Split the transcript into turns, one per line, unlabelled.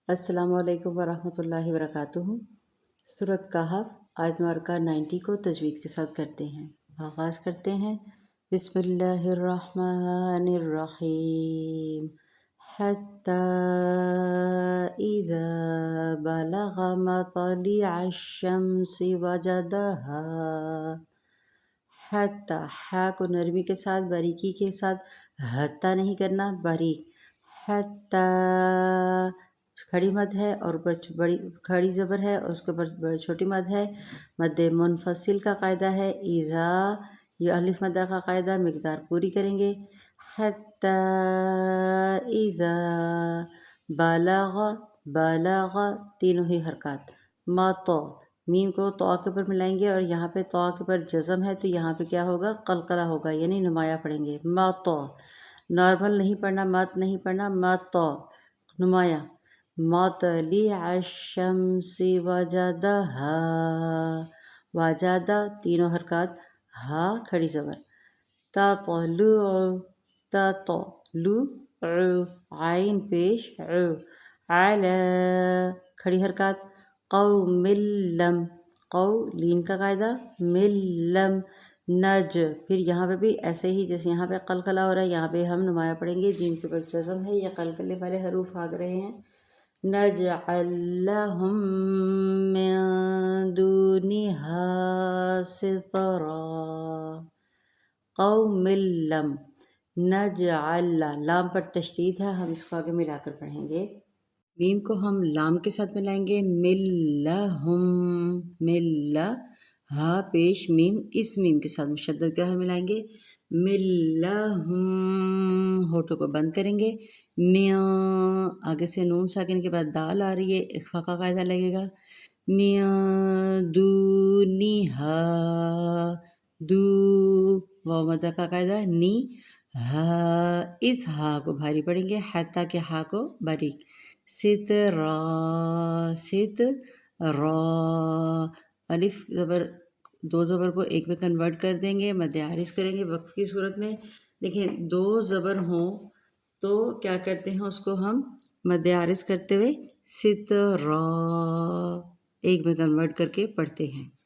السلام علیکم ورحمۃ اللہ وبرکاتہ۔ سورۃ کہف آیت مبارکہ 90 کو تجوید کے ساتھ کرتے ہیں۔ آغاز کرتے ہیں بسم اللہ الرحمن الرحیم۔ حتی اذا بلغ مطلع الشمس وجدہا۔ حتی ہا کو نرمی کے ساتھ باریکی کے ساتھ حتی نہیں کرنا، باریک۔ حتی کھڑی مد ہے اور اوپر بڑی کھڑی زبر ہے اور اس کے اوپر چھوٹی مد ہے۔ مد منفصل کا قاعدہ ہے اذا، یہ الف مدہ کا قاعدہ، مقدار پوری کریں گے۔ حتی اذا بلغ، بلغ تینوں ہی حرکات۔ مطو، میم کو تو کے اوپر ملائیں گے اور یہاں پہ تو کے اوپر جزم ہے تو یہاں پہ کیا ہوگا؟ قلقلہ ہوگا، یعنی نمایاں پڑھیں گے۔ مطو، نارمل نہیں پڑھنا، مت نہیں پڑھنا، مطو نمایاں۔ مطلع الشمس وجدہا، وجدہ تینوں حرکات، ہا کھڑی زبر۔ تطلع، تطلع عین پیش ع، علی کھڑی حرکات۔ قوم لم، قو لین کا قاعدہ، مل لم، نج، پھر یہاں پہ بھی ایسے ہی جیسے یہاں پہ قلقلہ ہو رہا ہے یہاں پہ ہم نمایاں پڑھیں گے، جن کے اوپر جزم ہے یا قلقلے والے حروف آگ رہے ہیں۔ نجعل لہم من دونہا سترا۔ قوم لم، نجعل، لام پر تشدید ہے، ہم اس کو آگے ملا کر پڑھیں گے۔ میم کو ہم لام کے ساتھ ملائیں گے، ملہم، مل، ہا پیش میم، اس میم کے ساتھ مشدد کے ساتھ ملائیں گے۔ ملہم، ہونٹوں کو بند کریں گے۔ میاں، آگے سے نون ساکن کے بعد دال آ رہی ہے، اخفا کا قاعدہ لگے گا۔ میاں دونہا، دو واو مدہ کا قاعدہ، نی، ہا، اس ہا کو بھاری پڑھیں گے، حتی کے ہا کو باریک۔ سترا، سترا، الف زبر دو زبر کو ایک میں کنورٹ کر دیں گے، مد عارض کریں گے وقف کی صورت میں۔ دیکھیں دو زبر ہوں تو کیا کرتے ہیں، اس کو ہم مد عارض کرتے ہوئے سترا ایک میں کنورٹ کر کے پڑھتے ہیں۔